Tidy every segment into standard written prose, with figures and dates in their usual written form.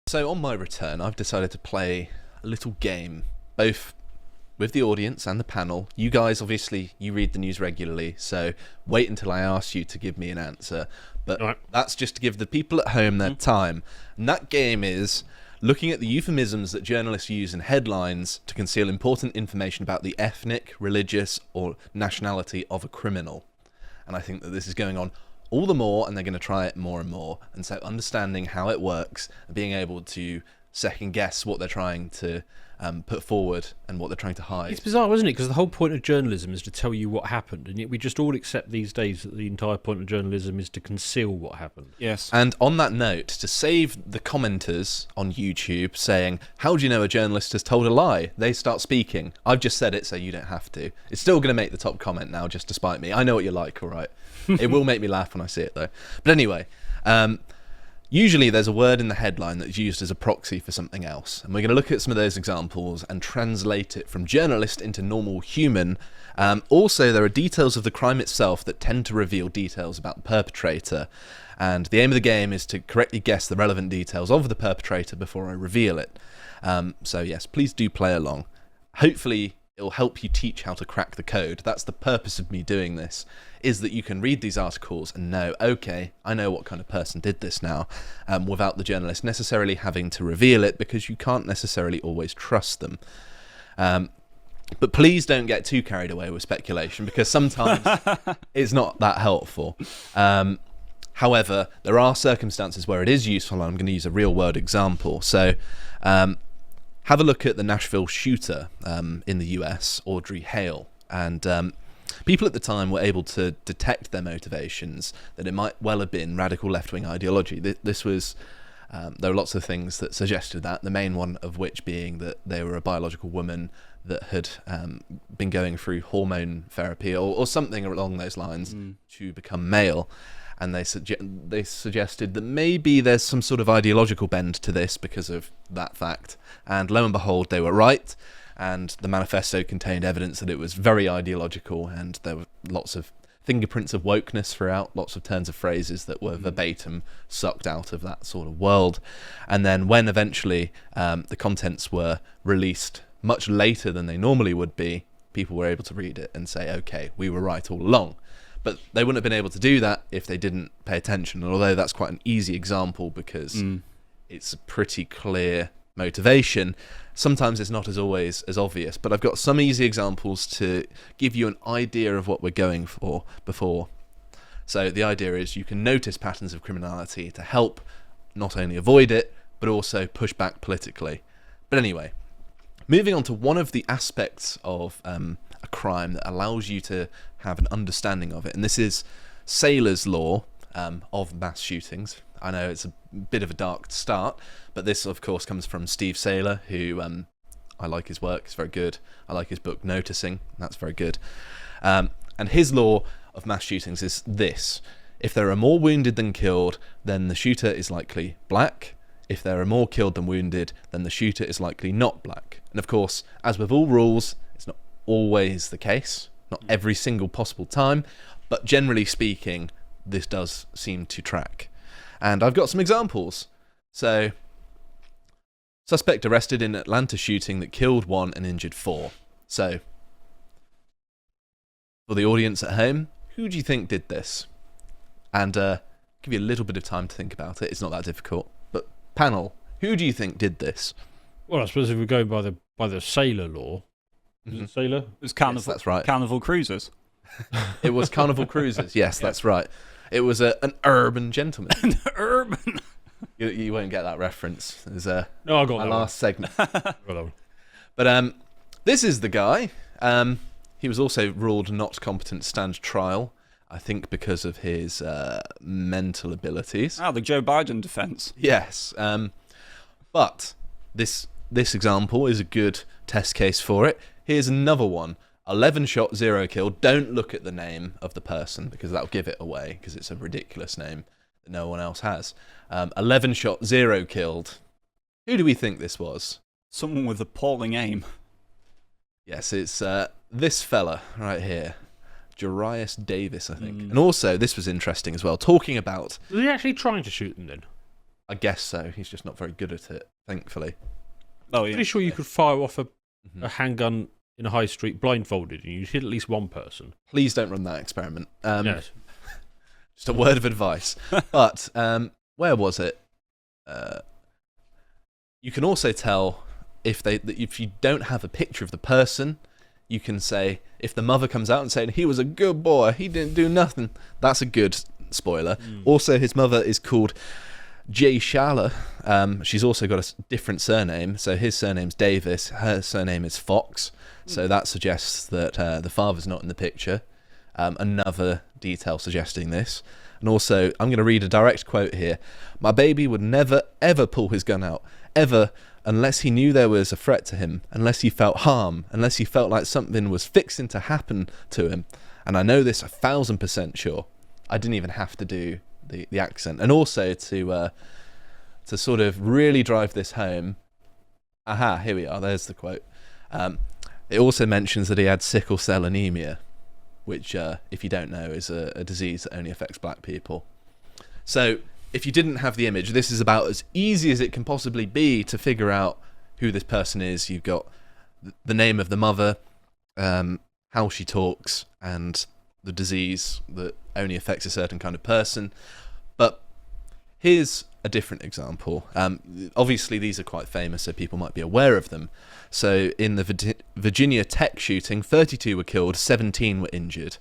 So on my return, I've decided to play a little game, both with the audience and the panel. You guys, obviously, you read the news regularly, so wait until I ask you to give me an answer. But Right. that's just to give the people at home their time. And that game is looking at the euphemisms that journalists use in headlines to conceal important information about the ethnic, religious, or nationality of a criminal. And I think that this is going on all the more, and they're going to try it more and more. And so understanding how it works and being able to second guess what they're trying to put forward and what they're trying to hide. It's bizarre, isn't it? Because the whole point of journalism is to tell you what happened, and yet we just all accept these days that the entire point of journalism is to conceal what happened. Yes. And on that note, to save the commenters on YouTube saying, how do you know a journalist has told a lie? They start speaking. I've just said it so you don't have to. It's still going to make the top comment now, just to spite me. I know what you're like, all right? It will make me laugh when I see it, though. But anyway, usually there's a word in the headline that's used as a proxy for something else. And we're going to look at some of those examples and translate it from journalist into normal human. Also, there are details of the crime itself that tend to reveal details about the perpetrator. And the aim of the game is to correctly guess the relevant details of the perpetrator before I reveal it. So yes, please do play along. Hopefully, it'll help you teach how to crack the code. That's the purpose of me doing this, is that you can read these articles and know, okay, I know what kind of person did this now, without the journalist necessarily having to reveal it, because you can't necessarily always trust them. But please don't get too carried away with speculation, because sometimes it's not that helpful. However, there are circumstances where it is useful, and I'm going to use a real-world example. So, have a look at the Nashville shooter in the US, Audrey Hale, and people at the time were able to detect their motivations, that it might well have been radical left-wing ideology. This was, there were lots of things that suggested that, the main one of which being that they were a biological woman that had been going through hormone therapy or something along those lines to become male. And they suggested that maybe there's some sort of ideological bend to this because of that fact. And lo and behold, they were right. And the manifesto contained evidence that it was very ideological, and there were lots of fingerprints of wokeness throughout, lots of turns of phrases that were verbatim sucked out of that sort of world. And then when eventually the contents were released much later than they normally would be, people were able to read it and say, okay, we were right all along. But they wouldn't have been able to do that if they didn't pay attention. And although that's quite an easy example because it's a pretty clear motivation, sometimes it's not as always as obvious. But I've got some easy examples to give you an idea of what we're going for before. So the idea is you can notice patterns of criminality to help not only avoid it, but also push back politically. But anyway, moving on to one of the aspects of a crime that allows you to have an understanding of it, and this is Saylor's law of mass shootings. I know it's a bit of a dark start, but this of course comes from Steve Saylor, who I like his work, it's very good. I like his book Noticing, that's very good. And his law of mass shootings is this: if there are more wounded than killed, then the shooter is likely black. If there are more killed than wounded, then the shooter is likely not black. And of course, as with all rules, it's not always the case, not every single possible time, but generally speaking, this does seem to track. And I've got some examples. So, suspect arrested in Atlanta shooting that killed 1 and injured 4. So, for the audience at home, who do you think did this? And give you a little bit of time to think about it. It's not that difficult. But panel, who do you think did this? Well, I suppose if we're going by the sailor law, is it sailor? It was Carnival. Yes, that's right. Carnival Cruisers. It was Carnival Cruisers. Yes, that's right. It was an urban gentleman. An urban. You won't get that reference. There's No, I got my that last segment. one. I got that one. But this is the guy. He was also ruled not competent to stand trial, I think because of his mental abilities. Ah, the Joe Biden defence. Yes. But this example is a good test case for it. Here's another one. 11 shot, 0 killed. Don't look at the name of the person because that'll give it away because it's a ridiculous name that no one else has. 11 shot, 0 killed. Who do we think this was? Someone with appalling aim. Yes, it's this fella right here. Jarius Davis, I think. And also, this was interesting as well, talking about... Was he actually trying to shoot them then? I guess so. He's just not very good at it, thankfully. Oh yeah. Pretty sure you could fire off a Mhm. handgun in a high street blindfolded and you'd hit at least one person. Please don't run that experiment. Yes. Just a word of advice. But where was it? You can also tell if you don't have a picture of the person, you can say, if the mother comes out and saying he was a good boy, he didn't do nothing, that's a good spoiler. Also, his mother is called Jay Shala. She's also got a different surname. So his surname's Davis, her surname is Fox. So that suggests that the father's not in the picture. Another detail suggesting this. And also, I'm going to read a direct quote here. My baby would never, ever pull his gun out. Ever, unless he knew there was a threat to him. Unless he felt harm. Unless he felt like something was fixing to happen to him. And I know this 1,000% sure. I didn't even have to do the accent. And also to sort of really drive this home. Aha, here we are. There's the quote. It also mentions that he had sickle cell anemia, which, if you don't know, is a disease that only affects black people. So, if you didn't have the image, this is about as easy as it can possibly be to figure out who this person is. You've got the name of the mother, how she talks, and the disease that only affects a certain kind of person. But here's a different example. Obviously, these are quite famous, so people might be aware of them. So, in the Virginia Tech shooting, 32 were killed, 17 were injured.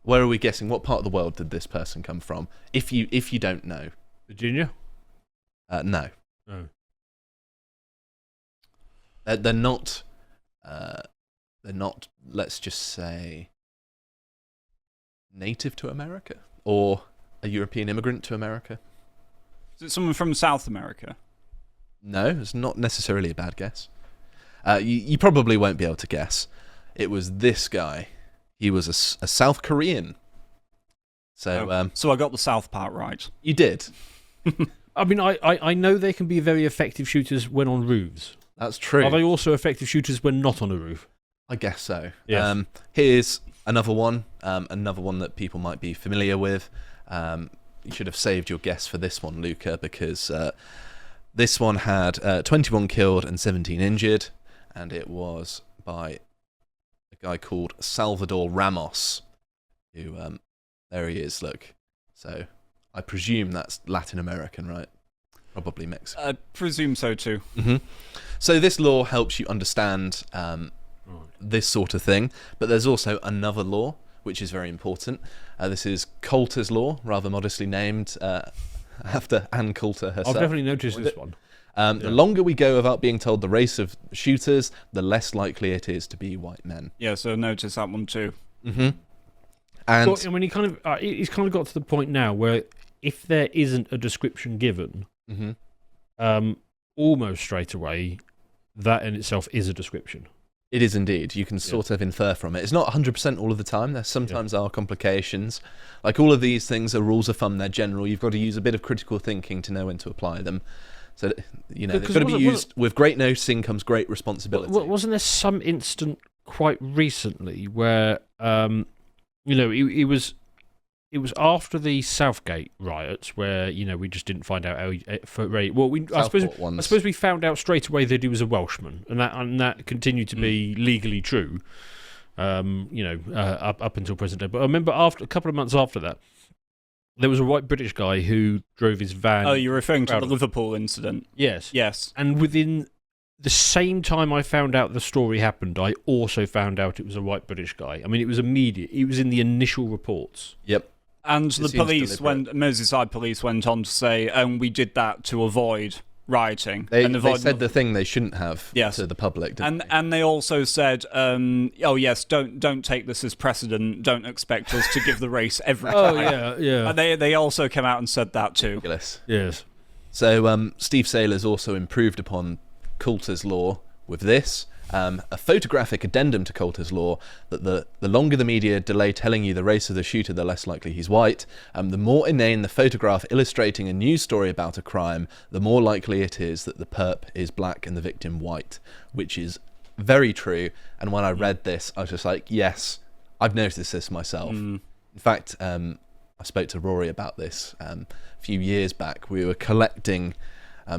Where are we guessing? What part of the world did this person come from? If you don't know, Virginia? no, No. they're not. They're not. Let's just say native to America or a European immigrant to America. Is it someone from South America? No, it's not necessarily a bad guess. You probably won't be able to guess. It was this guy. He was a South Korean. So, So I got the South part right. you did. I mean, I know they can be very effective shooters when on roofs. That's true. Are they also effective shooters when not on a roof? I guess so. Yes. Here's another one that people might be familiar with. You should have saved your guess for this one, Luca, because this one had 21 killed and 17 injured, and it was by a guy called Salvador Ramos, who, there he is, look. So I presume that's Latin American, right? Probably Mexican. I presume so too. Mm-hmm. So this law helps you understand this sort of thing, but there's also another law which is very important. This is Coulter's law, rather modestly named after Ann Coulter herself. I've definitely noticed this one. The longer we go without being told the race of shooters, the less likely it is to be white men. Yeah, so notice that one too. Mm-hmm. And Well, I mean, he's kind of got to the point now where if there isn't a description given, Mhm. Almost straight away, that in itself is a description. It is indeed. You can sort of infer from it. It's not 100% all of the time. There sometimes are complications. Like all of these things are rules of thumb. They're general. You've got to use a bit of critical thinking to know when to apply them. So, they've got to be used with great noticing comes great responsibility. Wasn't there some instant quite recently where, it was after the Southgate riots where, we just didn't find out how I suppose we found out straight away that he was a Welshman, and that continued to be legally true, up until present day. But I remember after a couple of months after that, there was a white British guy who drove his van. Oh, you're referring to the Liverpool incident? Yes. Yes. And within the same time I found out the story happened, I also found out it was a white British guy. I mean, it was immediate. It was in the initial reports. Yep. And the police, Merseyside police went on to say, we did that to avoid rioting. They said the thing they shouldn't have to the public, didn't they? And they also said, don't take this as precedent. Don't expect us to give the race every time. Oh, yeah. And they also came out and said that too. Ridiculous. Yes. So Steve Saylor's also improved upon Coulter's law with this. A photographic addendum to Coulter's law that the longer the media delay telling you the race of the shooter, the less likely he's white. The more inane the photograph illustrating a news story about a crime, the more likely it is that the perp is black and the victim white, which is very true. And when I read this, I was just like, yes, I've noticed this myself. In fact, I spoke to Rory about this a few years back. We were collecting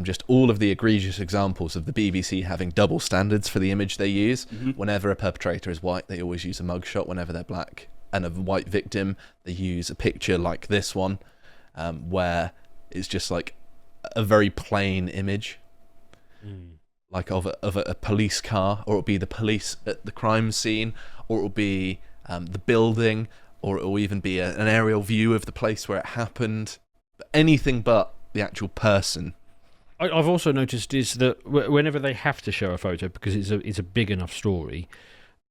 just all of the egregious examples of the BBC having double standards for the image they use. Whenever a perpetrator is white, they always use a mugshot. Whenever they're black and a white victim, they use a picture like this one, where it's just like a very plain image, like of a police car, or it'll be the police at the crime scene, or it'll be the building, or it'll even be an aerial view of the place where it happened. Anything but the actual person. I've also noticed is that whenever they have to show a photo because it's a big enough story,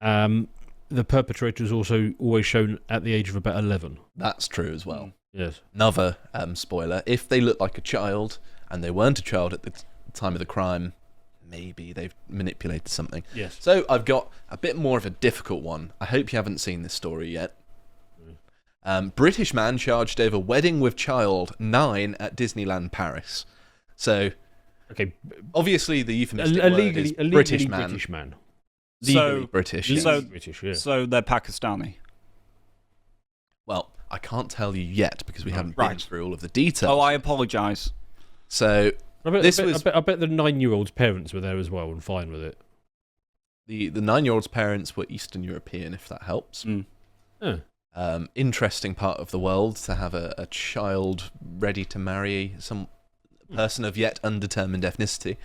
the perpetrator is also always shown at the age of about 11. That's true as well. Yes. Another spoiler: if they look like a child and they weren't a child at the time of the crime, maybe they've manipulated something. Yes. So I've got a bit more of a difficult one. I hope you haven't seen this story yet. British man charged over wedding with child 9 at Disneyland Paris. So, okay, obviously the euphemistic word is British man. Legally British. So, British, yeah. So they're Pakistani. Well, I can't tell you yet because we haven't been through all of the details. Oh, I apologise. So I bet the 9-year-old's parents were there as well and fine with it. The 9-year-old's parents were Eastern European, if that helps. Interesting part of the world to have a child ready to marry some person of yet undetermined ethnicity.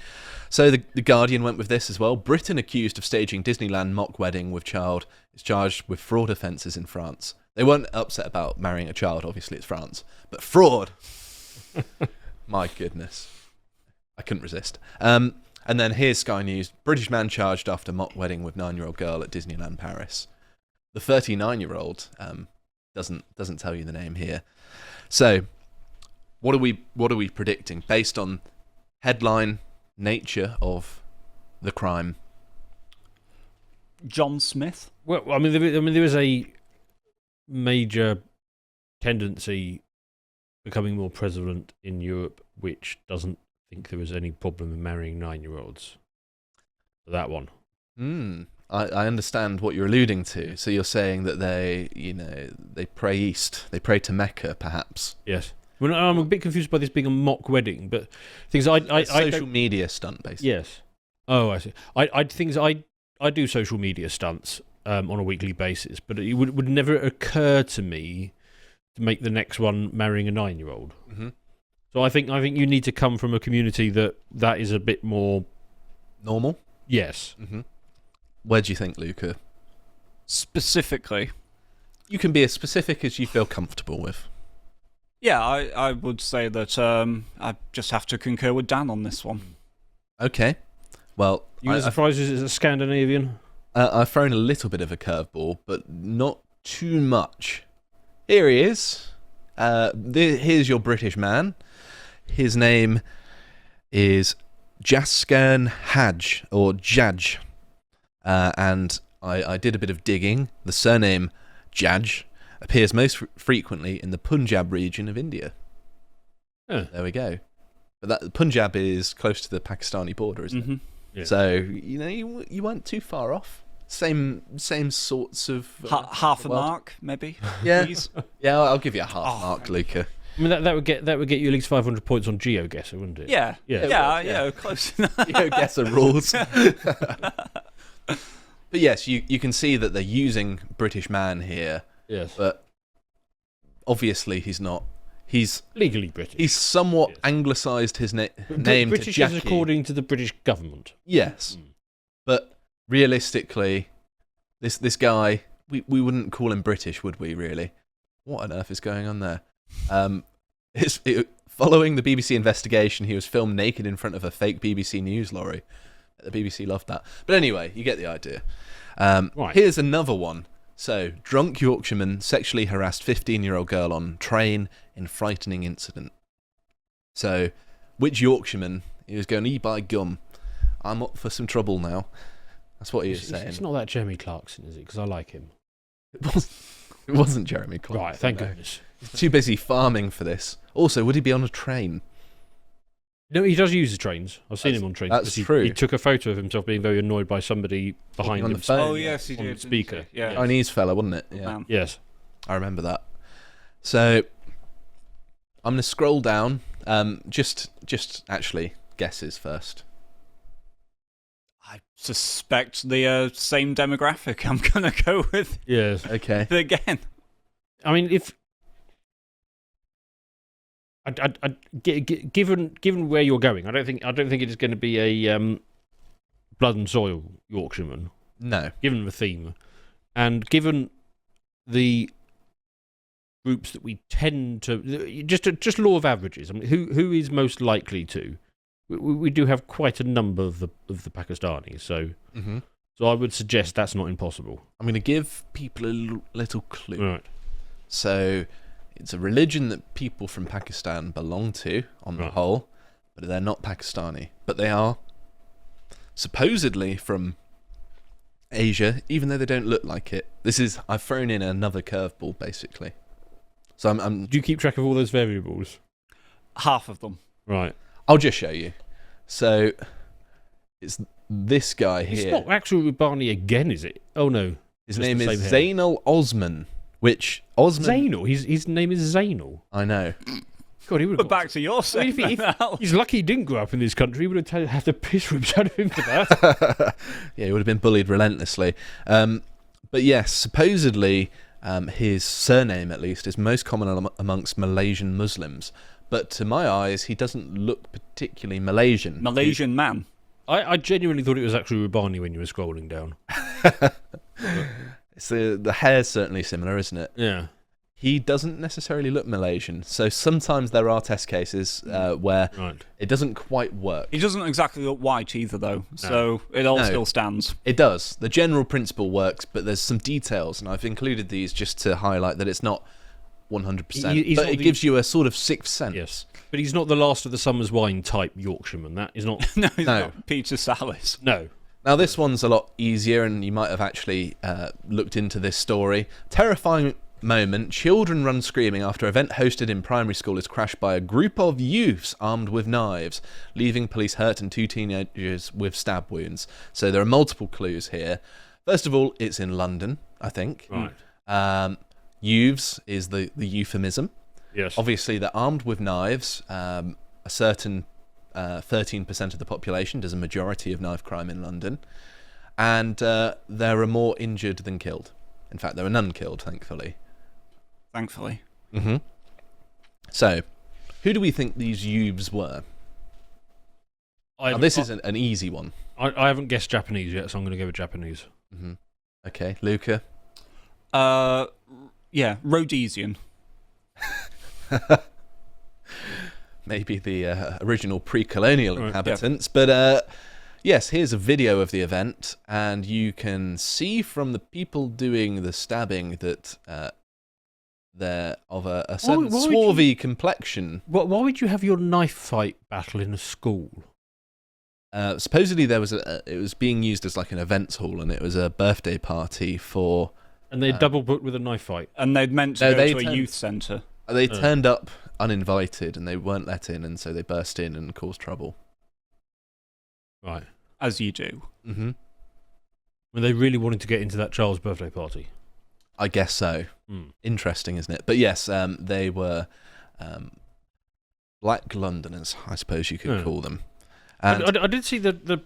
So the Guardian went with this as well. Britain accused of staging Disneyland mock wedding with child is charged with fraud offences in France. They weren't upset about marrying a child, obviously it's France, but fraud. My goodness. I couldn't resist. And then here's Sky News. British man charged after mock wedding with 9-year-old girl at Disneyland Paris. The 39-year-old doesn't tell you the name here. So, what are we predicting based on headline, nature of the crime? John Smith. Well, I mean, there is a major tendency becoming more prevalent in Europe, which doesn't think there was any problem in marrying 9-year-olds. That one. I understand what you're alluding to. So you're saying that they pray east, they pray to Mecca, perhaps. Yes. Well, I'm a bit confused by this being a mock wedding, but things I social media stunt, basically. Yes. Oh, I see. I do social media stunts on a weekly basis, but it would never occur to me to make the next one marrying a 9-year-old. So I think you need to come from a community that is a bit more normal. Yes. Where do you think, Luca? Specifically, you can be as specific as you feel comfortable with. Yeah, I would say that I just have to concur with Dan on this one. Okay. Well, you surprised it's a Scandinavian? I've thrown a little bit of a curveball, but not too much. Here he is. Here's your British man. His name is Jaskern Haj, or Jaj. And I did a bit of digging. The surname Jaj appears most frequently in the Punjab region of India. There we go. But Punjab is close to the Pakistani border, isn't it? Yeah. So, you weren't too far off. Same sorts of... half a mark, maybe? Yeah, yeah. I'll give you a half mark, Luca. I mean, that would get you at least 500 points on GeoGuessr, wouldn't it? Yeah, close enough. GeoGuessr rules. But yes, you can see that they're using British man here. Yes. But obviously he's not. He's legally British. He's somewhat anglicised his name British to Jackie. Is according to the British government. Yes. But realistically, this guy, we wouldn't call him British, would we, really? What on earth is going on there? Following the BBC investigation, he was filmed naked in front of a fake BBC News lorry. The BBC loved that. But anyway, you get the idea. Here's another one. So, drunk Yorkshireman sexually harassed 15-year-old girl on train in frightening incident. So, which Yorkshireman? He was going, by gum, I'm up for some trouble now. That's what he was saying. It's not that Jeremy Clarkson, is it? Because I like him. It wasn't Jeremy Clarkson. Right, thank goodness. He's too busy farming for this. Also, would he be on a train? No, he does use the trains. I've seen him on trains. That's true. He took a photo of himself being very annoyed by somebody behind on him. the phone. Oh, yes, he on did. the speaker. Yeah. Chinese fella, wasn't it? Yeah. Yes. I remember that. So I'm going to scroll down. Just actually guesses first. I suspect the same demographic. I'm going to go with Yes. Okay. again. I mean, if given where you're going, I don't think it is going to be a blood and soil Yorkshireman. No. Given the theme, and given the groups that we tend to just law of averages. I mean, who is most likely to? We do have quite a number of the Pakistanis, so so I would suggest that's not impossible. I'm going to give people a little clue. Right. So it's a religion that people from Pakistan belong to on the whole, but they're not Pakistani. But they are supposedly from Asia, even though they don't look like it. I've thrown in another curveball, basically. So I'm. Do you keep track of all those variables? Half of them. Right. I'll just show you. So it's this guy here. It's not actually Rubani again, is it? Oh no. His name is Zainal Osman, which Osman. Zainal. His name is Zainal. I know. God, he would. But back to your segment now. He's lucky he didn't grow up in this country. He would have to piss ribs out of him for that. Yeah, he would have been bullied relentlessly. But yes, supposedly his surname, at least, is most common amongst Malaysian Muslims. But to my eyes, he doesn't look particularly Malaysian. Malaysian man. I genuinely thought it was actually Rubani when you were scrolling down. It's the hair's certainly similar, isn't it? Yeah. He doesn't necessarily look Malaysian, so sometimes there are test cases where it doesn't quite work. He doesn't exactly look white either, though, so it all still stands. It does. The general principle works, but there's some details, and I've included these just to highlight that it's not 100%, but it gives you a sort of sixth sense. Yes, but he's not the last of the summer's wine type Yorkshireman. That is not. No, he's not Peter Sallis. No. Now this one's a lot easier, and you might have actually looked into this story. Terrifying moment, children run screaming after event hosted in primary school is crashed by a group of youths armed with knives, leaving police hurt and 2 teenagers with stab wounds. So there are multiple clues here. First of all, it's in London, I think. Right. Youths is the euphemism. Yes. Obviously, they're armed with knives. A certain 13% of the population does a majority of knife crime in London. And there are more injured than killed. In fact, there are none killed, thankfully. Thankfully. So, who do we think these youths were? Now, this is an easy one. I haven't guessed Japanese yet, so I'm going to go with Japanese. Okay, Luca? Yeah, Rhodesian. Maybe the original pre-colonial inhabitants. But yes, here's a video of the event, and you can see from the people doing the stabbing that they're of a certain swarthy complexion. Why would you have your knife fight battle in a school? Supposedly there was it was being used as like an events hall, and it was a birthday party for... And they double booked with a knife fight. And they'd meant to go to a youth centre. They turned up uninvited, and they weren't let in, and so they burst in and caused trouble. Right. As you do. When they really wanted to get into that child's birthday party. I guess so. Interesting, isn't it? But yes, they were Black Londoners, I suppose you could call them. And I did see the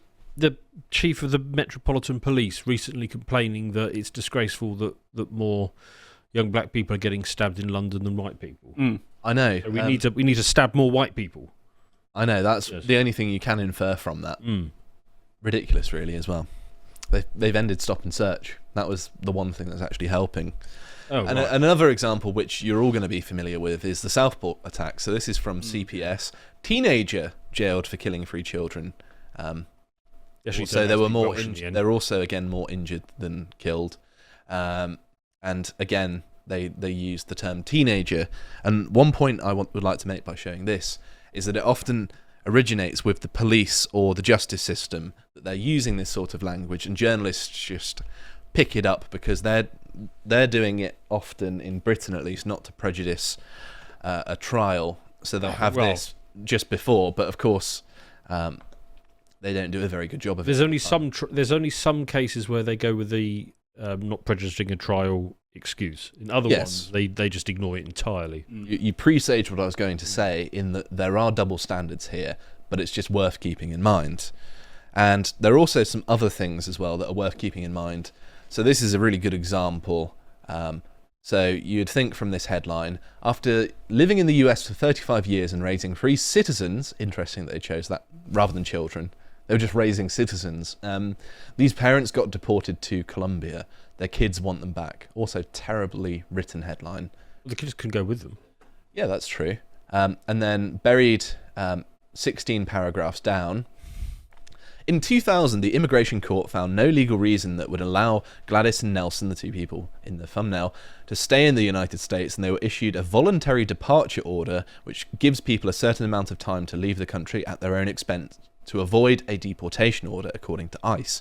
chief of the Metropolitan Police recently complaining that it's disgraceful that more young black people are getting stabbed in London than white people. I know. So we need to stab more white people. I know. That's the only thing you can infer from that. Ridiculous, really, as well. They've ended stop and search. That was the one thing that's actually helping. And another example, which you're all going to be familiar with, is the Southport attack. So this is from CPS. Teenager jailed for killing 3 children. So there were more. There were also again more injured than killed. And again, they used the term teenager. And one point I would like to make by showing this is that it often originates with the police or the justice system, that they're using this sort of language, and journalists just pick it up because they're doing it often, in Britain at least, not to prejudice a trial. So they'll have this just before, but of course they don't do a very good job of it. There's only some cases where they go with the not prejudicing a trial excuse. In other ones, they just ignore it entirely. You presaged what I was going to say, in that there are double standards here, but it's just worth keeping in mind. And there are also some other things as well that are worth keeping in mind. So this is a really good example. So you'd think from this headline, after living in the US for 35 years and raising 3 citizens, interesting that they chose that rather than children, they were just raising citizens. These parents got deported to Colombia. Their kids want them back. Also, terribly written headline. The kids can go with them. Yeah, that's true. And then buried 16 paragraphs down. In 2000, the immigration court found no legal reason that would allow Gladys and Nelson, the 2 people in the thumbnail, to stay in the United States, and they were issued a voluntary departure order, which gives people a certain amount of time to leave the country at their own expense to avoid a deportation order, according to ICE.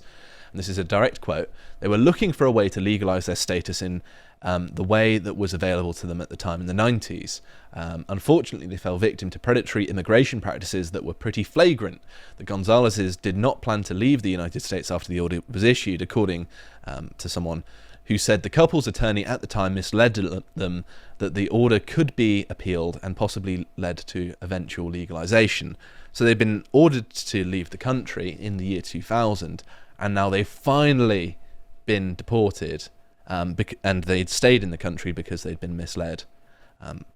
And this is a direct quote. They were looking for a way to legalise their status in the way that was available to them at the time in the 90s. Unfortunately, they fell victim to predatory immigration practices that were pretty flagrant. The Gonzaleses did not plan to leave the United States after the order was issued, according to someone who said the couple's attorney at the time misled them that the order could be appealed and possibly led to eventual legalisation. So they've been ordered to leave the country in the year 2000, and now they've finally been deported. And they'd stayed in the country because they'd been misled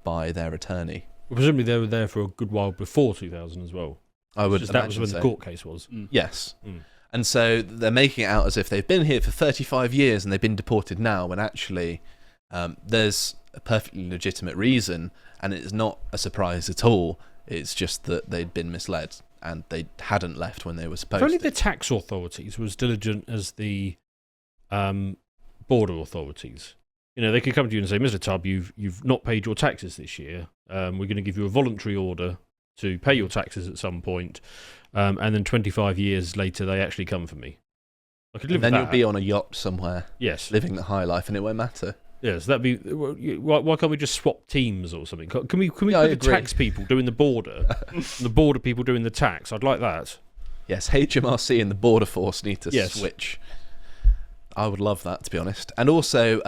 by their attorney. Well, presumably they were there for a good while before 2000 as well. I would that was when the court case was. Yes. And so they're making it out as if they've been here for 35 years and they've been deported now, when actually there's a perfectly legitimate reason, and it's not a surprise at all. It's just that they'd been misled and they hadn't left when they were supposed to. If only the tax authorities were as diligent as the border authorities. You know, they could come to you and say, Mr. Tubb, you've not paid your taxes this year. We're going to give you a voluntary order to pay your taxes at some point, and then 25 years later they actually come for me. I could live with that. Then you'll be on a yacht somewhere, yes, living the high life, and it won't matter. Yes, that'd be. Why can't we just swap teams or something? Can we put the tax people doing the border, and the border people doing the tax? I'd like that. Yes, HMRC and the border force need to switch. I would love that, to be honest. And also,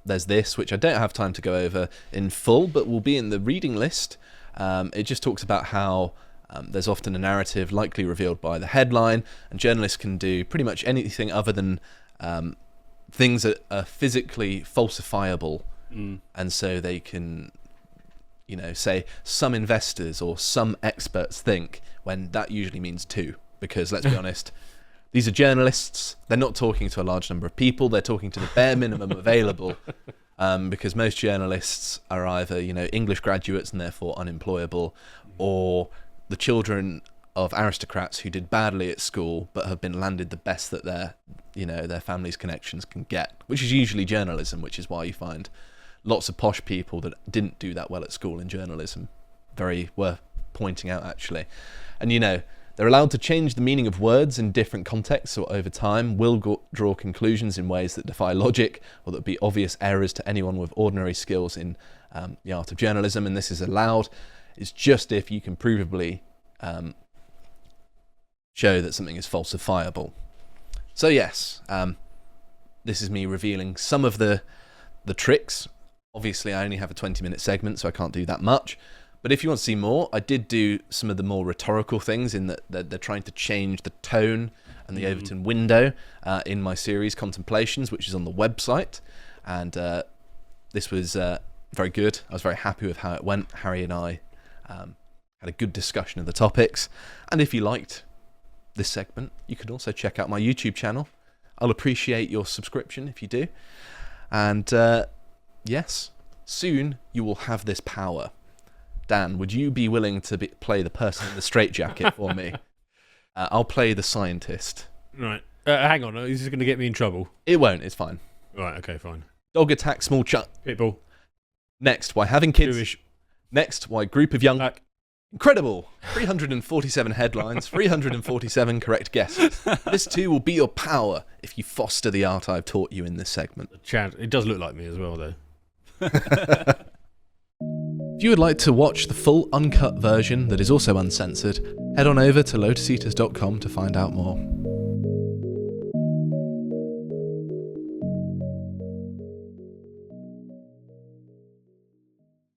there's this, which I don't have time to go over in full, but will be in the reading list. It just talks about how there's often a narrative likely revealed by the headline, and journalists can do pretty much anything other than things that are physically falsifiable. And so they can, say some investors or some experts think, when that usually means 2. Because, let's be honest, these are journalists. They're not talking to a large number of people. They're talking to the bare minimum available, because most journalists are either, English graduates and therefore unemployable, or the children of aristocrats who did badly at school but have been landed the best that their family's connections can get, which is usually journalism, which is why you find lots of posh people that didn't do that well at school in journalism. Very worth pointing out, actually. And, they're allowed to change the meaning of words in different contexts or over time, will draw conclusions in ways that defy logic or that would be obvious errors to anyone with ordinary skills in the art of journalism, and this is allowed. It's just if you can provably show that something is falsifiable. So yes, this is me revealing some of the tricks. Obviously, I only have a 20-minute segment, so I can't do that much. But if you want to see more, I did do some of the more rhetorical things in that they're trying to change the tone and the Overton window in my series Contemplations, which is on the website. And this was very good. I was very happy with how it went. Harry and I had a good discussion of the topics. And if you liked this segment, you could also check out my YouTube channel. I'll appreciate your subscription if you do. And yes, soon you will have this power. Dan, would you be willing to play the person in the straitjacket for me? I'll play the scientist. Right. Hang on, is this going to get me in trouble? It won't, it's fine. Right, okay, fine. Dog attack small Pitbull. Next, why having kids. Jewish. Next, why group of young... Incredible! 347 headlines, 347 correct guesses. This too will be your power if you foster the art I've taught you in this segment. Chad, it does look like me as well, though. If you would like to watch the full uncut version that is also uncensored, head on over to lotuseaters.com to find out more.